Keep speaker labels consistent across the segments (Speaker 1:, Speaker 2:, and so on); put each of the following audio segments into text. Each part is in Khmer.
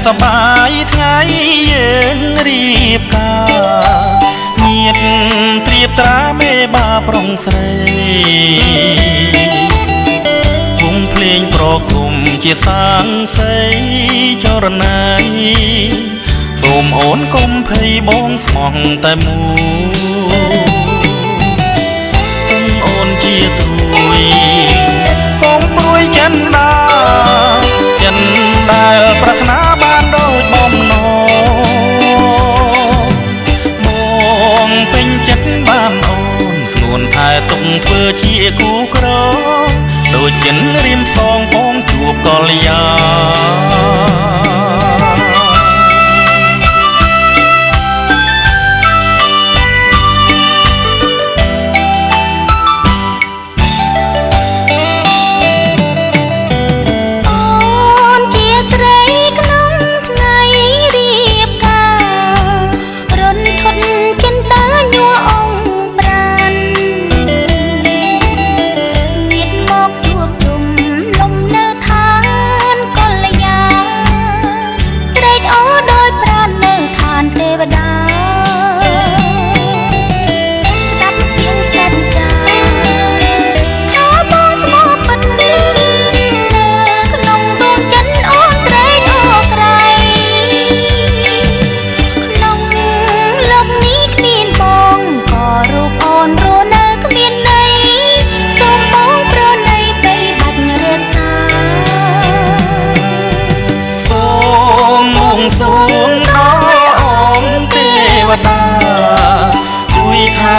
Speaker 1: សប្បាយថ្ងៃយើងរៀបការញៀតត្រៀបត្រាមេបាប្រុងស្រីវងភ្លេងប្រគំជាសាងសីចរណៃសូមអូនកុំភ័យបងស្មោះតែមួយអូនជាត្រួយកុំព្រួយចិនដាចិនដែលប្រាថ្នាបានដូចបំណងមកពេញចិត្តបានអូនស្នួនថែទុកធ្វើជាគូក្រដូចចិនរៀមសងបងជួបកល្យាជួយថែ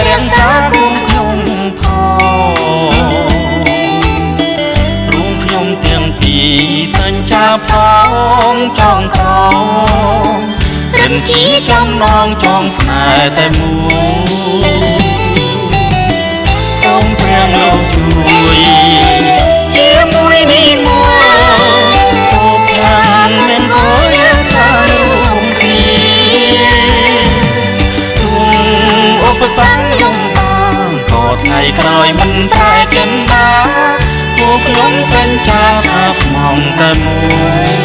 Speaker 1: រក្សាគុំខ្ញុំផងរួមខ្ញុំទាំងពីរសញ្ចាផ្សងចងក្រងរិនជាចំណងចងស្នេហ៍តែមួយសូមព្រះលោកជួយជាមួយនេះមកសូមខាងមិនគួរសារួមគ្នាឧបសគ្គលំបាកក៏ថ្ងៃក្រោយមិនតែចិនដាពួកខ្ញុំសញ្ចាថាស្មងតែមួយ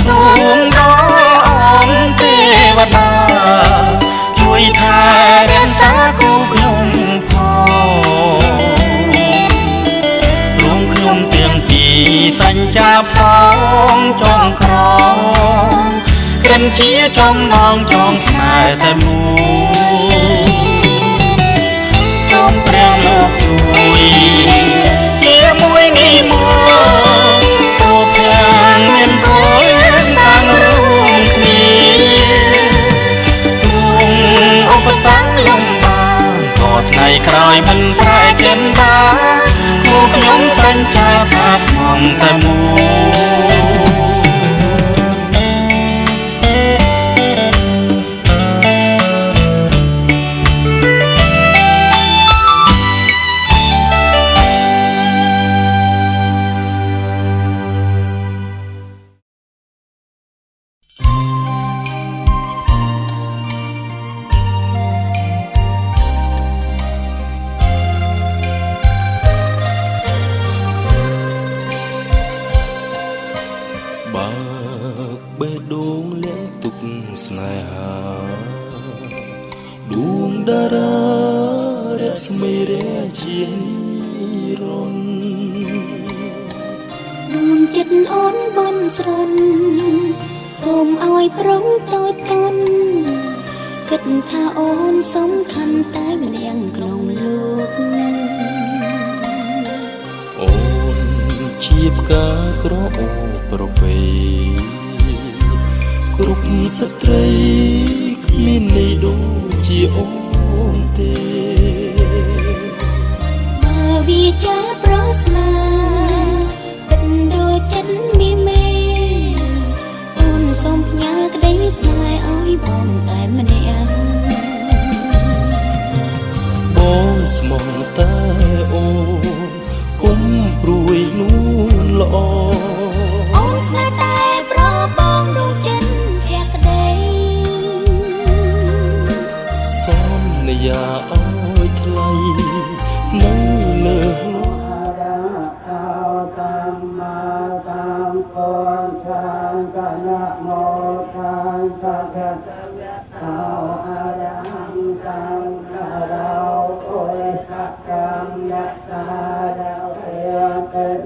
Speaker 1: សួងដល់អង្គទេវតាជួយថែរក្សាគូខ្ញុំផងរួមខ្ញុំទាំងពីរសញ្ចាផ្សងចងក្រងក្រិនជាចំណងចងស្នេហ៍តែមួយសូមព្រះលោកជួយជាមួយនេះមកសូមខាងមានគោលរួមគ្នាឧបសគ្គលំបាកក៏ថ្ងៃក្រោយមិនប្រែចិនដាពួកខ្ញុំសញ្ចាថាស្មងតែមួយបេះដូងលាក់ទុកស្នេហាដួងតារារស្មីរជារនដួងចិត្តអូនបនស្រន់សូមឲ្យប្រុងតូចតន់គិតថាអូនសំខាន់តែម្នាក់ក្នុងលោកអូនជាផ្កាក្រអូបប្រពៃគ្រប់ស្ត្រីគ្មានន័យដូចជាអូនទេបើវាចាប្រស្នាទឹកដូចចិត្តមីមេអូនសូមផ្ញើក្តីស្នេហ៍ឲ្យបងតែម្នាក់បងស្មោះតែអូនគុំព្រួយនួនល្អអូនស្នេហ៍តែប្របងដូចចិត្ត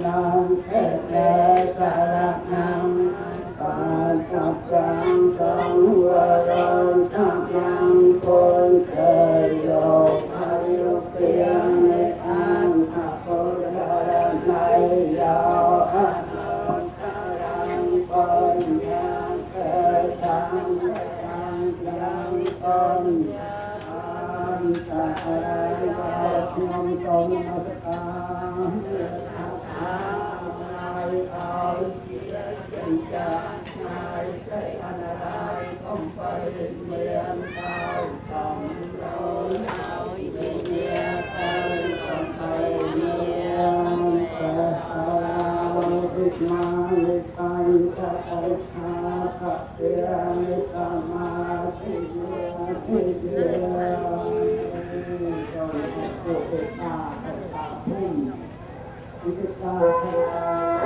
Speaker 2: นังเทเตสารนังปัจจักขังสังวรังทัพยังคนเตยโยอายุเพียงในอันหะโพธารนัยยาวอันตรังคนยังเคยทำยังคนตาอะไรก็นำตรงมาสการเอาเกียรติจากนายใจอันอะไรต้องไปเมียนเท้าต้องเราเมียไปต้องไปเมียแต่เราอิมาลิปันจะไปหาพระเดียมิตามาที่เดียที่เดียวจงสุขตาตาพุ่มสุขตา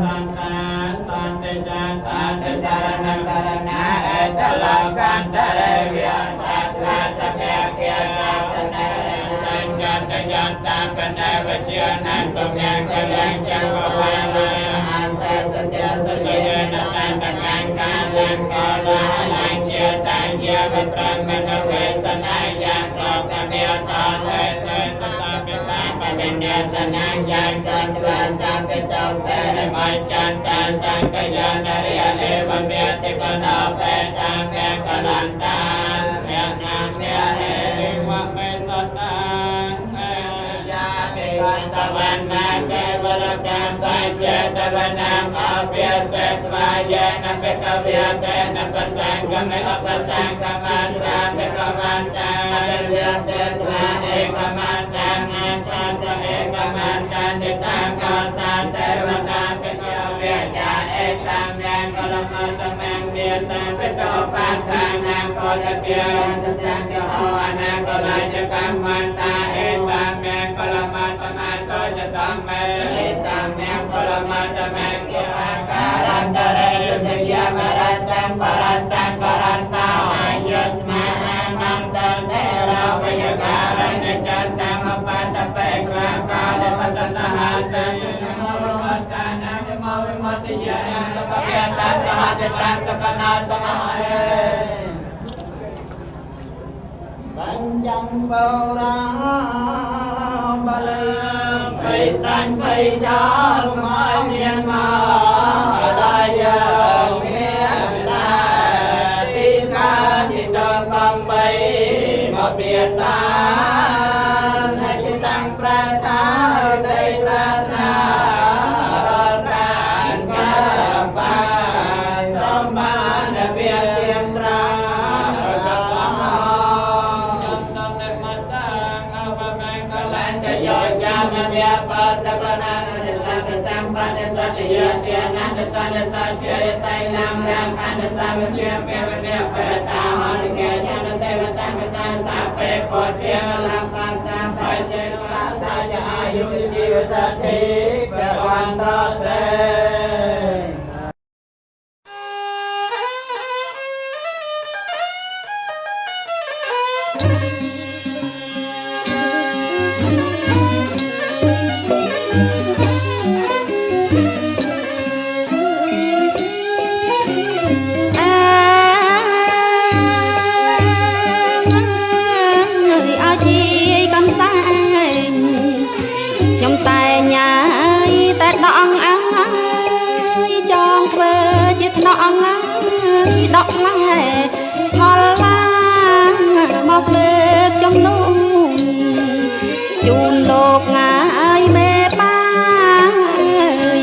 Speaker 1: สันตาสันติจันตา
Speaker 2: ตสารณสารณะเอตลังกันตะเรวิยันตัสสะสเมเกียสาสเนสัญจันตยันตังกันเนวเจียนัสเมกัลยังจังวะวานาสหัสสเดียสเยนะตันตะกันกันลังกอลาลังเจียตังเยวัตรังมะเวสนายังสอกกันเดียตอนเวสสตาปิตาปะเวนเดสนังยังสันวาสัมปิตาเปรมัจจันตาสังกยานาริยเอวเมติปนาเปตังเมกลันตังเมนังเมเอวะเมตตังเมยาเมวันตวันนาเกวรกัมปัญเจตวันนามาเปียเสตวายะนะเปกเวียเตนะปัสสังกเมอปัสสังกมันตาเปกมันตังเปเวียเตสวะเอกมันตังอาสาสะเอกมันตังติตังกาสันเตวตาเปกเวียจาเอตังแมงกลมัตแมงเวียตังเปกปัสสังนางโคตเกียสสังกโหอนังกลายจะกัมมันตาเอตังแมงกลมัตมาโตจะตังเมสลิตังแมงกลมัตแมงสุอาการันตเรสุตยามรันตังปรันตังปรันตาอายุสมานันตันเทราวยการันจันตังอปัตตเปกลากาลสัตสหัสสุนโมวัตตานาโมวิมัตติยาสัพเพตัสสหัตตังสกนาสมหเอบัญญังเบาราบาลีไปสันไปดาวมาเมียนมาลายาเมียนตาติกาจิตตังไปมาเบียดตาให้จิตตังประทาได้ประทาการกาบาสมานเบียดเตียงตราเมียปัสสะปนาสัจสัพสัมปันสัจเยเตียนันตันสัจเจไสนังรังคันสัมเมียเมียเมียเปตาหอนเกญาณเทวตาเมตาสัพเพโคเทียลังปันตาปัจเจนสัตตาอายุจิวสัตติเปวันตเตดอกไม้พอลางមកលើកចំនួនជូនលោកងាយមេបាយ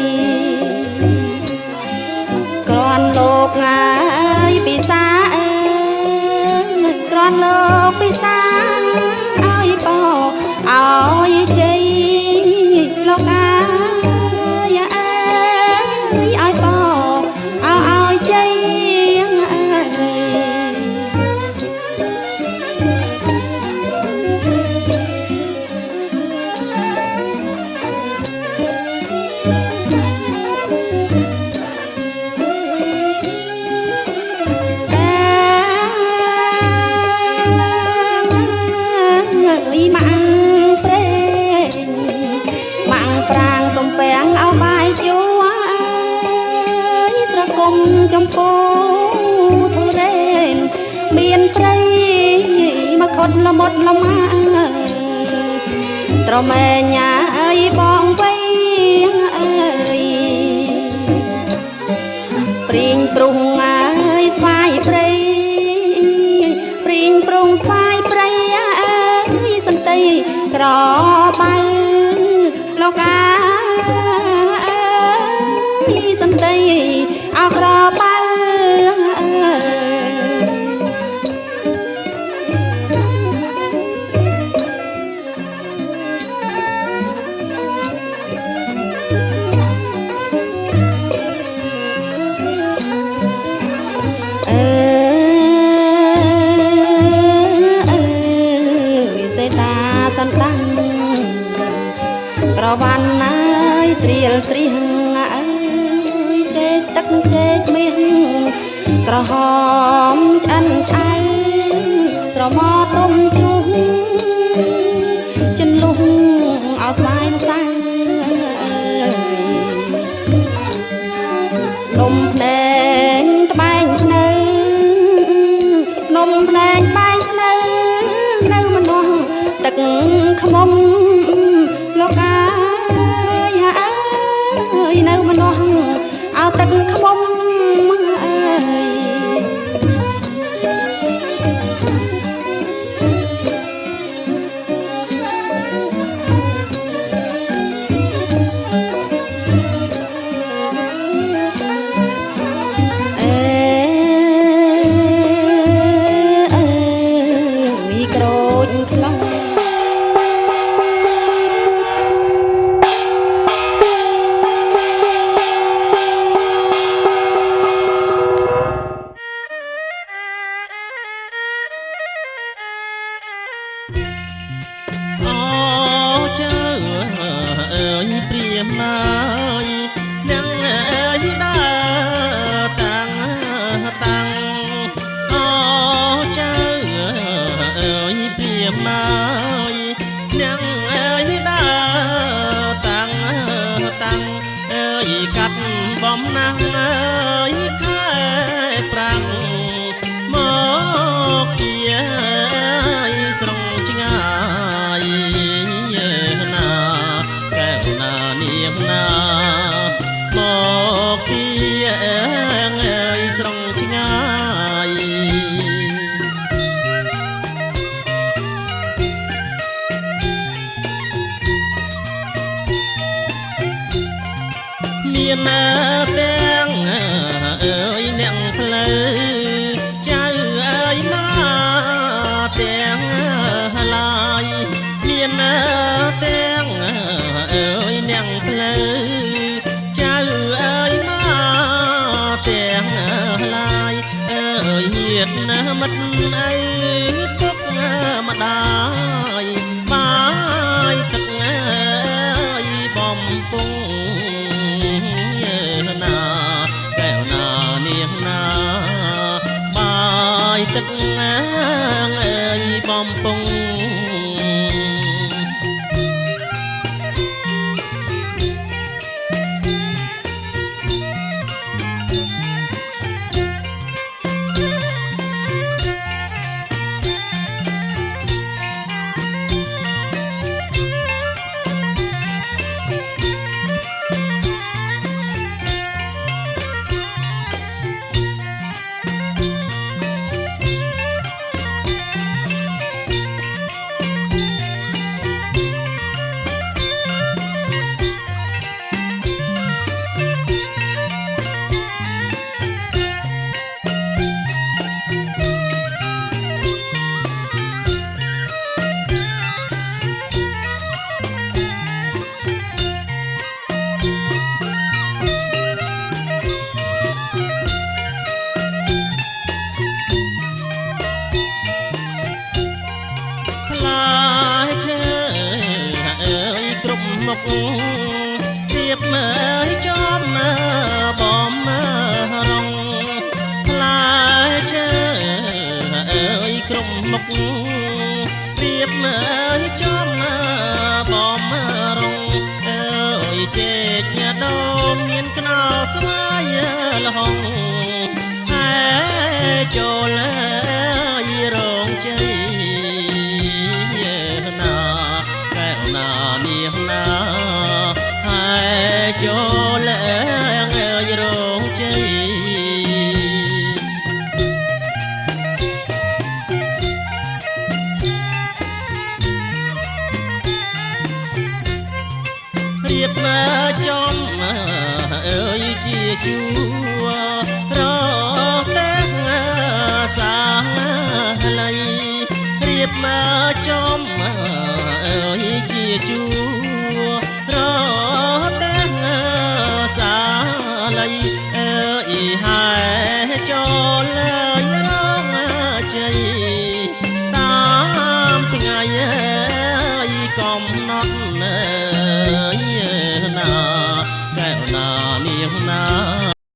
Speaker 2: ក្រនលោកងាយពិសាក្រនលោកពិសាឲ្យបោឲ្យជ័យលោកអាយឲ្យបោឲ្យជ័យចំពោធុរេនមានព្រៃមកខុតល្មុតល្មាត្រមែញ៉ាអើយបងវៃអើយព្រៀងព្រុងអើយស្វាយព្រៃព្រៀងព្រុងស្វាយព្រៃអើយសន្តិក្របៅលោកអាសន្តិអក្របៅសេតាសន្តាំងក្រវ៉ាន់អើយត្រៀលត្រៀងអើយចេកទឹកចេកមាន
Speaker 3: ក្រហមឆ្អិនឆ្អៃស្រមោទុំជ្រុះចិនលុះឲ្យស្វាយម្សៅនំភ្នែងត្បែងភ្នៅនំភ្នែងត្បែងភ្នៅនៅម្នោះទឹកខ្មុំលោកអាយអើយនៅម្នោះឲ្យទឹកខ្មុំអើយមិត្តអើទុកម្ដាយបាយទឹកអើយបំពុងណាកែវណានាងណាបាយទឹកអើយបំពុងរៀបមើលចំបំរងផ្លែឈើអើយក្រុមមុខរៀបមើលចំបំរងអើយចេកដូមមានខ្នោស្វាយលហងហើយចូលរងជ័យណាកែវណានាងណាចូលអើយរងជ័យរៀបមកចំអើយជាជួរតែសាល័យរៀបមកចំអើយជាជួរតែសាល័យអើយហើយចូលរងជ័យតាមថ្ងៃកំណត់